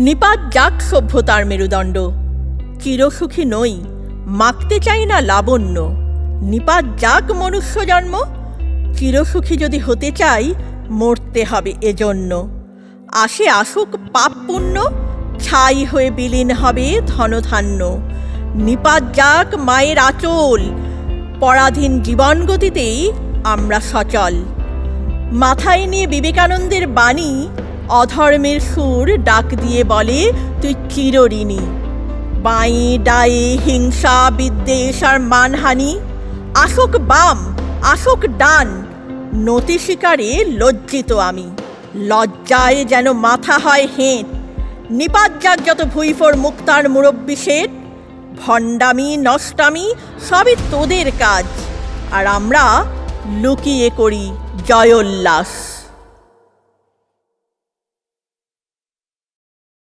নিপাত যাক সভ্যতার মেরুদণ্ড, চিরসুখী নই, মাখতে চাই না লাবণ্য। নিপাত যাক মনুষ্য জন্ম, চিরসুখী যদি হতে চাই, মরতে হবে এজন্য। আসে আসুক পাপ পুণ্য, ছাই হয়ে বিলীন হবে ধনধান্য। নিপাত যাক মায়ের আঁচল, পরাধীন জীবন গতিতেই আমরা সচল। মাথায় নিয়ে বিবেকানন্দের বাণী, অধর্মের সুর ডাক দিয়ে বলে তুই চিরঋণী। বাঁয়ে ডায়ে হিংসা বিদ্বেষ আর মানহানি, আসুক বাম আসুক ডান, নতি স্বীকারে লজ্জিত আমি। লজ্জায় যেন মাথা হয় হেঁট, নিপাত যাক যত ভুইফোর মুক্তার মুরব্বি শেঠ। ভণ্ডামি নষ্টামি সবই তোদের কাজ, আর আমরা লুকিয়ে করি জয়োল্লাস।